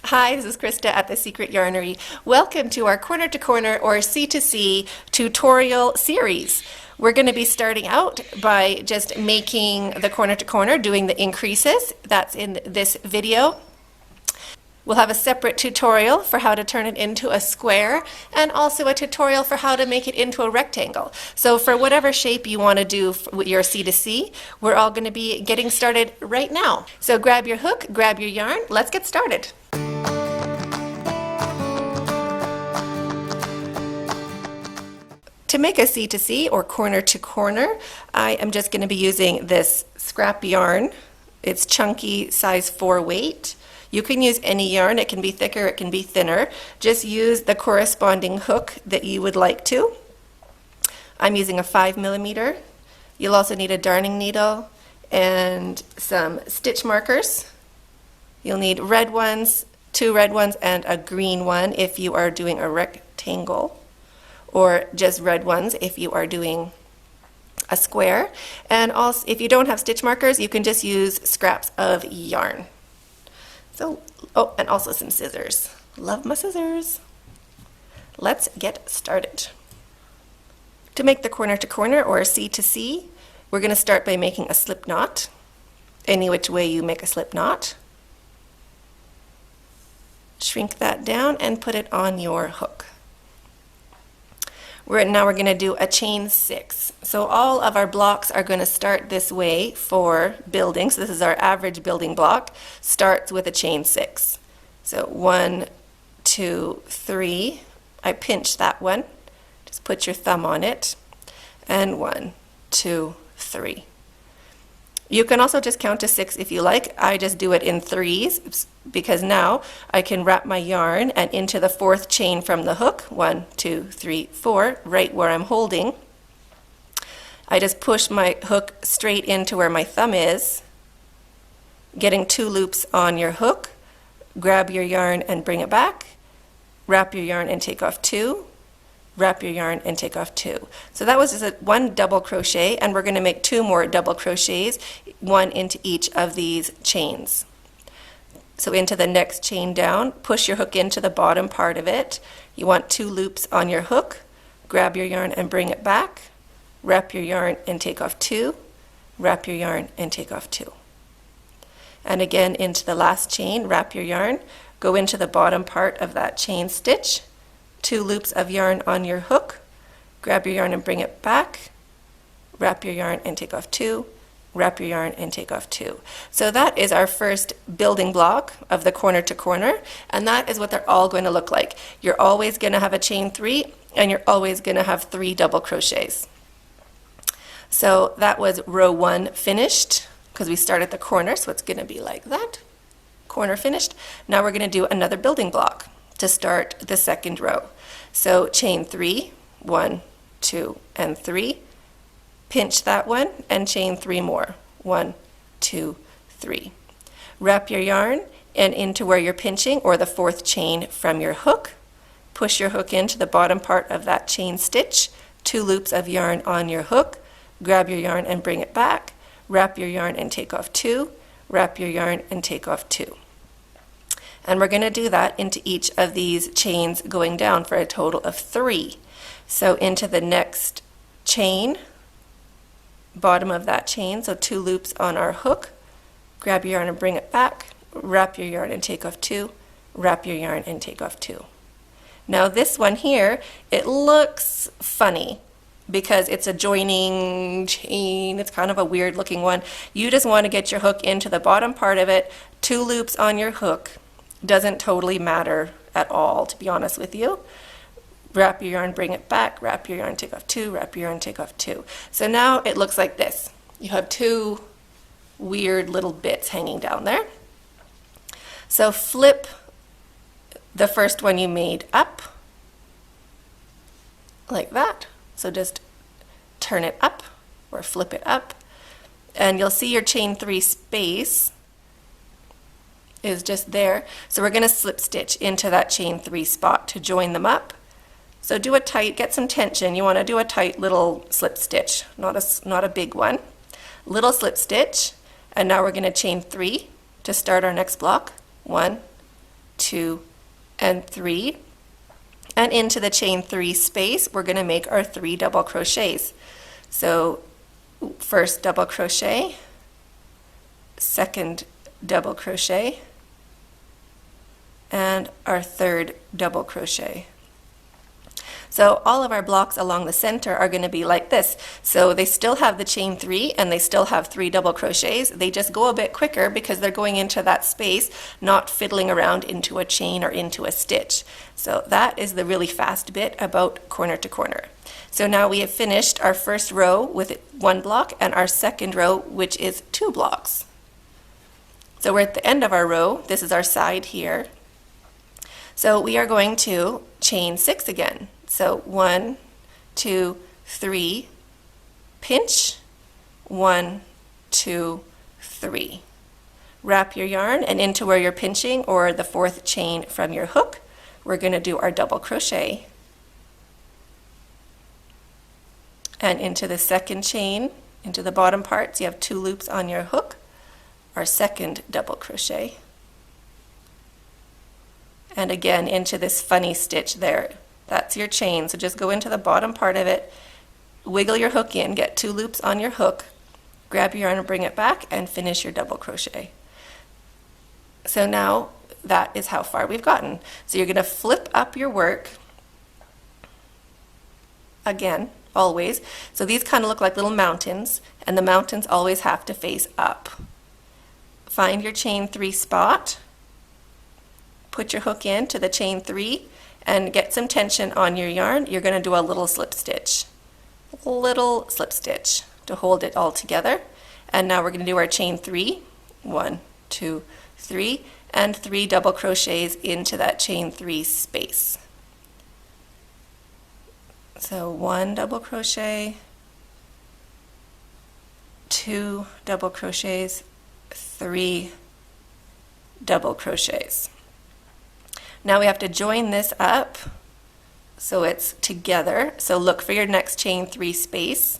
Hi, this is Krista at the Secret Yarnery. Welcome to our Corner to Corner or C2C tutorial series. We're going to be starting out by just making the corner to corner, doing the increases. That's in this video. We'll have a separate tutorial for how to turn it into a square and also a tutorial for how to make it into a rectangle. So for whatever shape you want to do with your C2C, we're all going to be getting started right now. So grab your hook, grab your yarn, let's get started. To make a C2C or corner to corner, I am just going to be using this scrap yarn. It's chunky, size 4 weight. You can use any yarn. It can be thicker, it can be thinner. Just use the corresponding hook that you would like to. I'm using a 5mm. You'll also need a darning needle and some stitch markers. You'll need red ones, 2 red ones, and a green one if you are doing a rectangle, or just red ones if you are doing a square. And also, if you don't have stitch markers, you can just use scraps of yarn. So, oh, and also some scissors. Love my scissors. Let's get started. To make the corner to corner or C2C, we're going to start by making a slip knot. Any which way you make a slip knot. Shrink that down and put it on your hook. Now we're going to do a chain 6. So all of our blocks are going to start this way for building. So this is our average building block. Starts with a chain 6. So 1, 2, 3. I pinch that one. Just put your thumb on it. And 1, 2, 3. You can also just count to 6 if you like. I just do it in 3s because now I can wrap my yarn and into the 4th chain from the hook, 1, 2, 3, 4, right where I'm holding. I just push my hook straight into where my thumb is, getting 2 loops on your hook. Grab your yarn and bring it back. Wrap your yarn and take off 2. Wrap your yarn and take off 2. So that was just one double crochet, and we're going to make 2 more double crochets, 1 into each of these chains. So into the next chain down, push your hook into the bottom part of it. You want 2 loops on your hook. Grab your yarn and bring it back. Wrap your yarn and take off 2. Wrap your yarn and take off 2. And again into the last chain, wrap your yarn, go into the bottom part of that chain stitch. 2 loops of yarn on your hook, grab your yarn and bring it back, wrap your yarn and take off 2, wrap your yarn and take off 2. So that is our first building block of the corner to corner, and that is what they're all going to look like. You're always going to have a chain 3, and you're always going to have 3 double crochets. So that was row 1 finished, because we started the corner, so it's going to be like that. Corner finished. Now we're going to do another building block to start the 2nd row. So chain 3, 1, 2, and 3. Pinch that one and chain 3 more. 1, 2, 3. Wrap your yarn and into where you're pinching, or the 4th chain from your hook. Push your hook into the bottom part of that chain stitch. 2 loops of yarn on your hook. Grab your yarn and bring it back. Wrap your yarn and take off 2. Wrap your yarn and take off 2. And we're going to do that into each of these chains going down for a total of 3. So into the next chain, bottom of that chain, so 2 loops on our hook, grab your yarn and bring it back, wrap your yarn and take off 2, wrap your yarn and take off 2. Now this one here, it looks funny because it's a joining chain. It's kind of a weird looking one. You just want to get your hook into the bottom part of it, 2 loops on your hook. Doesn't totally matter at all, to be honest with you. Wrap your yarn, bring it back, wrap your yarn, take off 2, wrap your yarn, take off 2. So now it looks like this. You have 2 weird little bits hanging down there. So flip the first one you made up, like that. So just turn it up or flip it up, and you'll see your chain 3 space is just there. So we're going to slip stitch into that chain 3 spot to join them up. So do a tight, get some tension. You want to do a tight little slip stitch, not a big one. Little slip stitch, and now we're going to chain 3 to start our next block. 1, 2, and 3. And into the chain 3 space, we're going to make our 3 double crochets. So first double crochet, second double crochet, and our third double crochet. So all of our blocks along the center are going to be like this. So they still have the chain 3 and they still have 3 double crochets. They just go a bit quicker because they're going into that space, not fiddling around into a chain or into a stitch. So that is the really fast bit about corner to corner. So now we have finished our first row with 1 block and our second row, which is 2 blocks. So we're at the end of our row. This is our side here. So we are going to chain 6 again. So 1, 2, 3, pinch, 1, 2, 3. Wrap your yarn and into where you're pinching or the 4th chain from your hook, we're going to do our double crochet. And into the second chain, into the bottom parts, you have 2 loops on your hook, our second double crochet. And again into this funny stitch there. That's your chain, so just go into the bottom part of it, wiggle your hook in, get 2 loops on your hook, grab your yarn and bring it back, and finish your double crochet. So now that is how far we've gotten. So you're going to flip up your work, again, always. So these kind of look like little mountains, and the mountains always have to face up. Find your chain 3 spot, put your hook in to the chain 3, and get some tension on your yarn. You're going to do a little slip stitch to hold it all together. And now we're going to do our chain 3, 1, 2, 3, and 3 double crochets into that chain 3 space. So 1 double crochet, 2 double crochets, 3 double crochets. Now we have to join this up so it's together. So look for your next chain 3 space,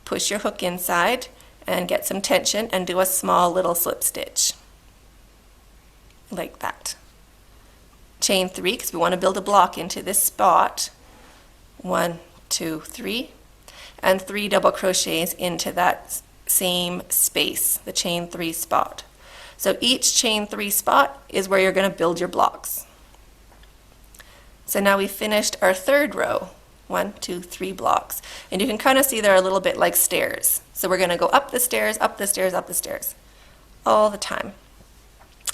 push your hook inside and get some tension and do a small little slip stitch like that. Chain 3 because we want to build a block into this spot. 1, 2, 3, and 3 double crochets into that same space, the chain 3 spot. So each chain 3 spot is where you're going to build your blocks. So now we've finished our third row, 1, 2, 3 blocks. And you can kind of see they're a little bit like stairs. So we're going to go up the stairs, up the stairs, up the stairs, all the time.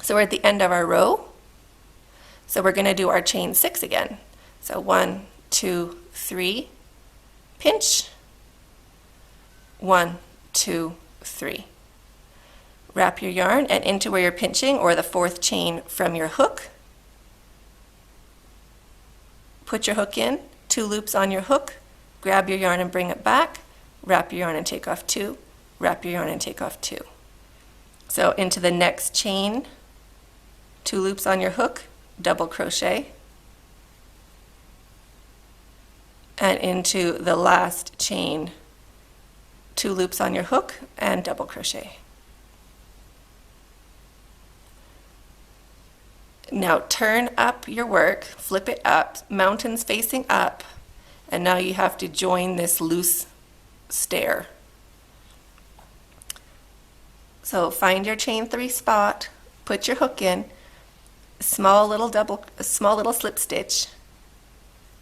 So we're at the end of our row. So we're going to do our chain 6 again. So 1, 2, 3, pinch, 1, 2, 3. Wrap your yarn and into where you're pinching or the 4th chain from your hook. Put your hook in, 2 loops on your hook, grab your yarn and bring it back, wrap your yarn and take off 2, wrap your yarn and take off 2. So into the next chain, 2 loops on your hook, double crochet, and into the last chain, 2 loops on your hook and double crochet. Now turn up your work, flip it up, mountains facing up, and now you have to join this loose stair. So find your chain 3 spot, put your hook in, a small little slip stitch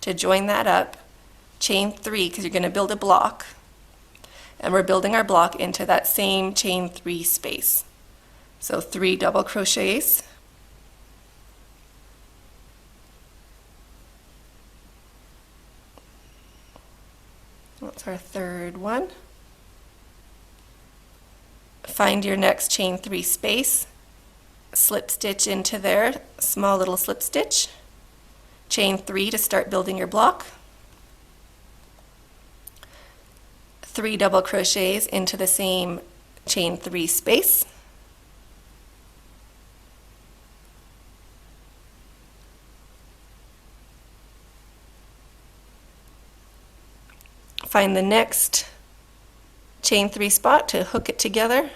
to join that up, chain 3 because you're going to build a block, and we're building our block into that same chain 3 space. So 3 double crochets, that's our third one. Find your next chain 3 space, slip stitch into there, small little slip stitch, chain 3 to start building your block, 3 double crochets into the same chain 3 space, find the next chain 3 spot to hook it together,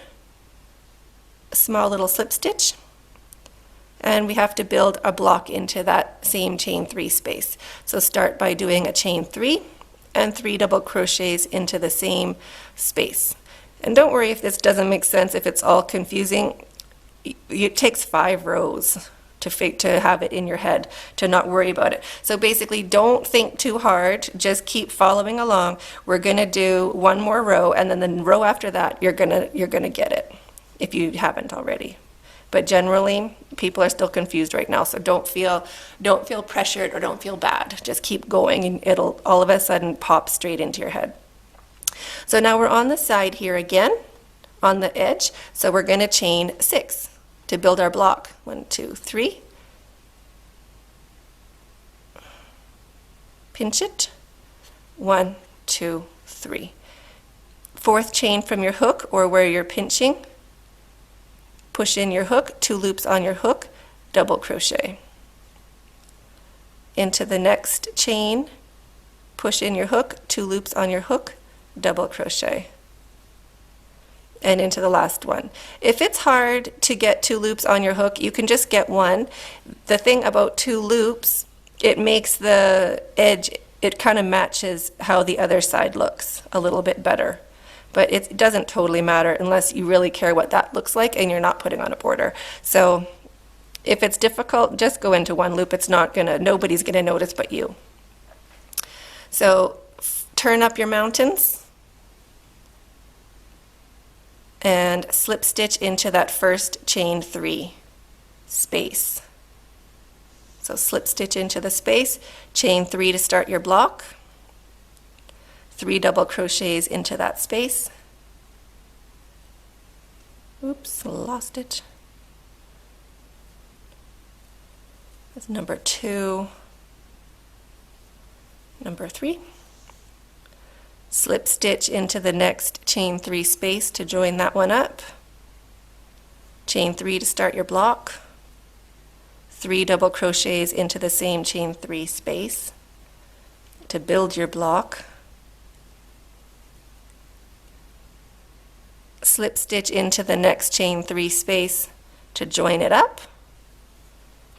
a small little slip stitch, and we have to build a block into that same chain 3 space. So start by doing a chain 3 and 3 double crochets into the same space. And don't worry if this doesn't make sense, if it's all confusing. It takes 5 rows to have it in your head, to not worry about it. So basically, don't think too hard, just keep following along. We're going to do one more row, and then the row after that, you're going to get it if you haven't already. But generally, people are still confused right now, so don't feel pressured or don't feel bad. Just keep going, and it'll all of a sudden pop straight into your head. So now we're on the side here again, on the edge. So we're going to chain 6 to build our block. 1, 2, 3. Pinch it. 1, 2, 3. Fourth chain from your hook or where you're pinching. Push in your hook, 2 loops on your hook, double crochet. Into the next chain, push in your hook, 2 loops on your hook, double crochet. And into the last one. If it's hard to get 2 loops on your hook, you can just get 1. The thing about 2 loops, it makes the edge, it kind of matches how the other side looks a little bit better. But it doesn't totally matter unless you really care what that looks like and you're not putting on a border. So if it's difficult, just go into 1 loop. It's not gonna, nobody's gonna notice but you. So turn up your mountains and slip stitch into that first chain 3 space. So slip stitch into the space, chain 3 to start your block, 3 double crochets into that space. Oops, lost it. That's number 2, number 3. Slip stitch into the next chain 3 space to join that one up. Chain 3 to start your block. 3 double crochets into the same chain 3 space to build your block. Slip stitch into the next chain 3 space to join it up.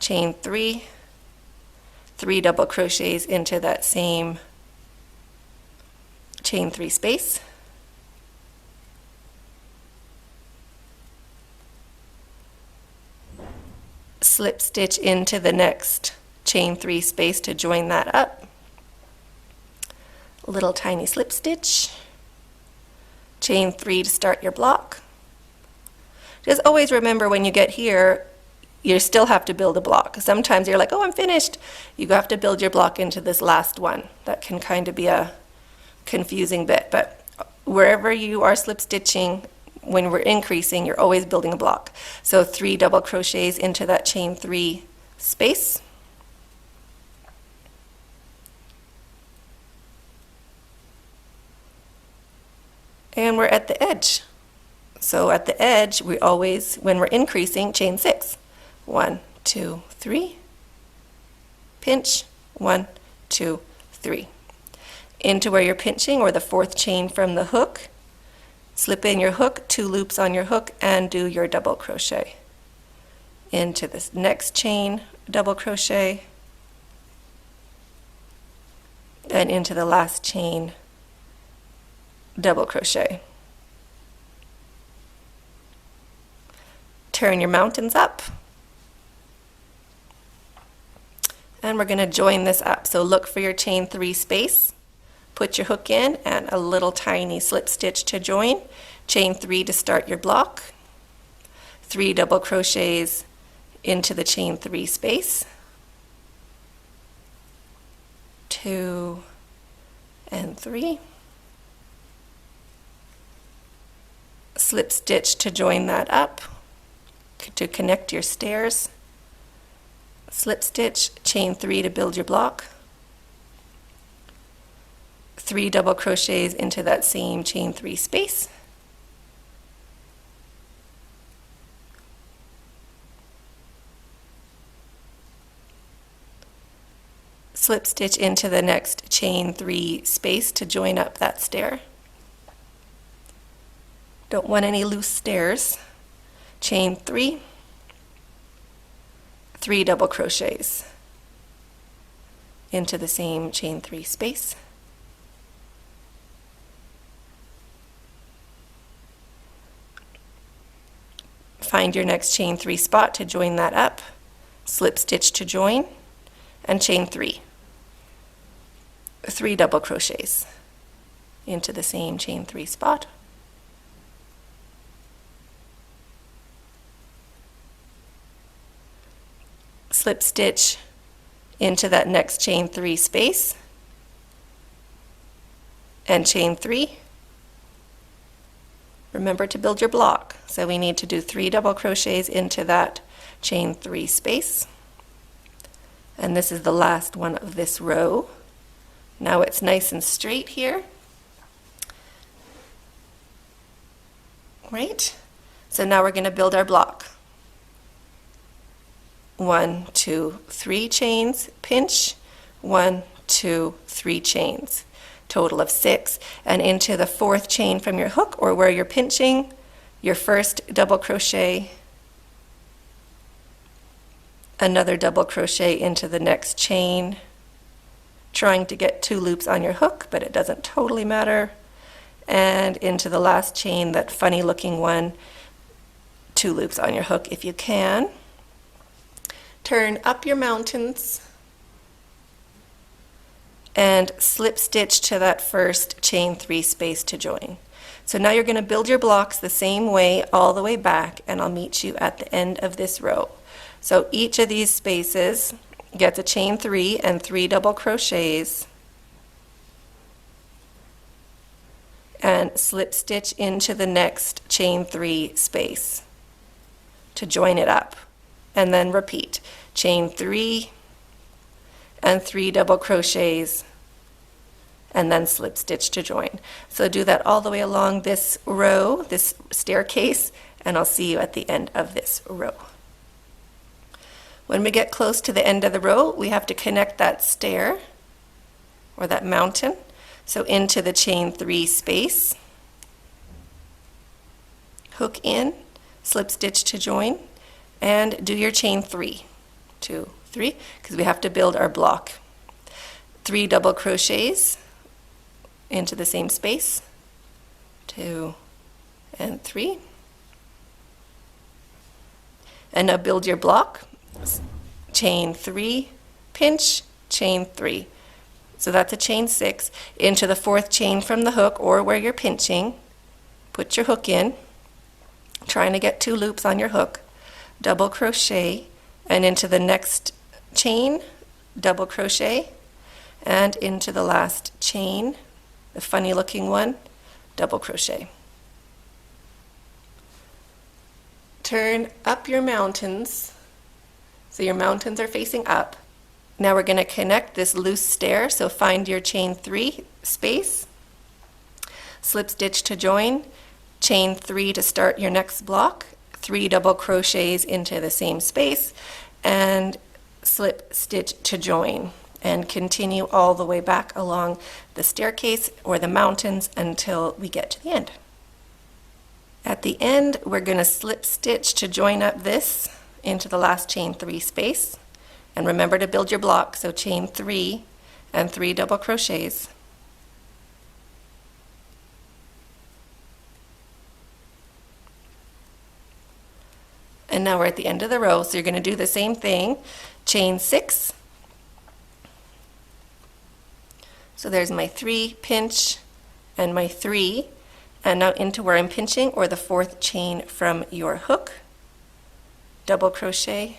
Chain 3, 3 double crochets into that same chain 3 space. Slip stitch into the next chain 3 space to join that up. A little tiny slip stitch. Chain 3 to start your block. Just always remember when you get here, you still have to build a block. Sometimes you're like, oh, I'm finished. You have to build your block into this last one. That can kind of be a confusing bit, but wherever you are slip stitching, when we're increasing, you're always building a block. So 3 double crochets into that chain 3 space. And we're at the edge. So at the edge, we always, when we're increasing, chain 6. 1, 2, 3. Pinch. 1, 2, 3. Into where you're pinching, or the 4th chain from the hook. Slip in your hook, 2 loops on your hook, and do your double crochet. Into this next chain, double crochet, and into the last chain, double crochet. Turn your mountains up. And we're going to join this up. So look for your chain 3 space. Put your hook in and a little tiny slip stitch to join. Chain 3 to start your block. 3 double crochets into the chain 3 space. 2 and 3. Slip stitch to join that up, to connect your stairs. Slip stitch, chain 3 to build your block. 3 double crochets into that same chain 3 space. Slip stitch into the next chain 3 space to join up that stair. Don't want any loose stairs. Chain 3. 3 double crochets into the same chain 3 space. Find your next chain 3 spot to join that up, slip stitch to join, and chain 3. 3 double crochets into the same chain 3 spot. Slip stitch into that next chain 3 space, and chain 3. Remember to build your block, so we need to do 3 double crochets into that chain 3 space. And this is the last one of this row. Now it's nice and straight here. Right? So now we're going to build our block. 1, 2, 3 chains, pinch, 1, 2, 3 chains. Total of 6, and into the 4th chain from your hook or where you're pinching, your first double crochet, another double crochet into the next chain, trying to get 2 loops on your hook, but it doesn't totally matter, and into the last chain, that funny looking one, 2 loops on your hook if you can. Turn up your mountains and slip stitch to that first chain 3 space to join. So now you're going to build your blocks the same way all the way back, and I'll meet you at the end of this row. So each of these spaces gets a chain 3 and 3 double crochets, and slip stitch into the next chain 3 space to join it up, and then repeat chain 3 and 3 double crochets, and then slip stitch to join. So do that all the way along this row, this staircase, and I'll see you at the end of this row. When we get close to the end of the row, we have to connect that stair or that mountain. So into the chain 3 space, hook in, slip stitch to join, and do your chain 3, 2, 3, because we have to build our block. 3 double crochets into the same space, 2 and 3, and now build your block. Chain 3, pinch, chain 3. So that's a chain 6 into the 4th chain from the hook or where you're pinching. Put your hook in, trying to get 2 loops on your hook, double crochet, and into the next chain, double crochet, and into the last chain, the funny looking one, double crochet. Turn up your mountains, so your mountains are facing up. Now we're going to connect this loose stair, so find your chain 3 space, slip stitch to join, chain 3 to start your next block, 3 double crochets into the same space, and slip stitch to join, and continue all the way back along the staircase or the mountains until we get to the end. At the end, we're going to slip stitch to join up this into the last chain 3 space, and remember to build your block, so chain 3 and 3 double crochets, and now we're at the end of the row, so you're going to do the same thing, chain 6. So there's my 3, pinch, and my 3, and now into where I'm pinching, or the 4th chain from your hook, double crochet,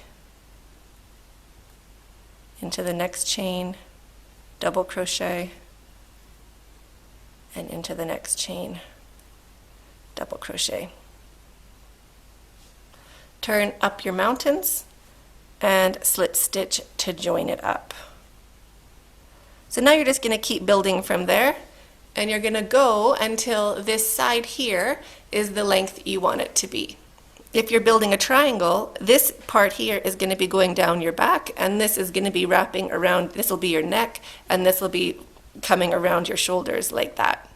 into the next chain, double crochet, and into the next chain, double crochet. Turn up your mountains and slip stitch to join it up. So now you're just going to keep building from there, and you're going to go until this side here is the length you want it to be. If you're building a triangle, this part here is going to be going down your back, and this is going to be wrapping around, this will be your neck, and this will be coming around your shoulders like that.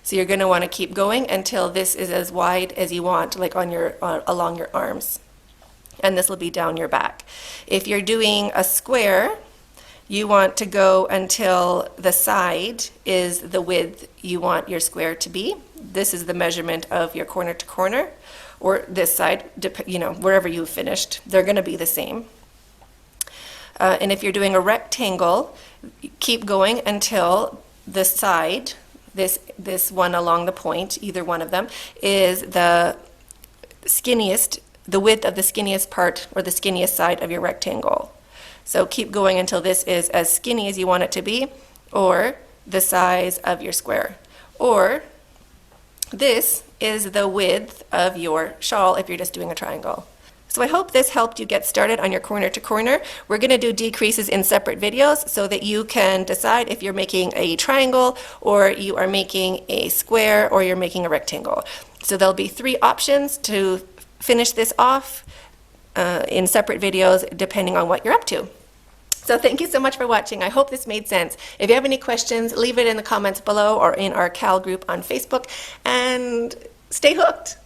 So you're going to want to keep going until this is as wide as you want, like on your along your arms. and this will be down your back. If you're doing a square, you want to go until the side is the width you want your square to be. This is the measurement of your corner to corner, or this side, you know, wherever you finished, they're going to be the same. And if you're doing a rectangle, keep going until the side, this one along the point, either one of them, is the skinniest, the width of the skinniest part or the skinniest side of your rectangle. So keep going until this is as skinny as you want it to be, or the size of your square. Or this is the width of your shawl if you're just doing a triangle. So I hope this helped you get started on your corner to corner. We're going to do decreases in separate videos so that you can decide if you're making a triangle or you are making a square or you're making a rectangle. So there'll be 3 options to finish this off in separate videos depending on what you're up to. So thank you so much for watching. I hope this made sense. If you have any questions, leave it in the comments below or in our CAL group on Facebook, and stay hooked.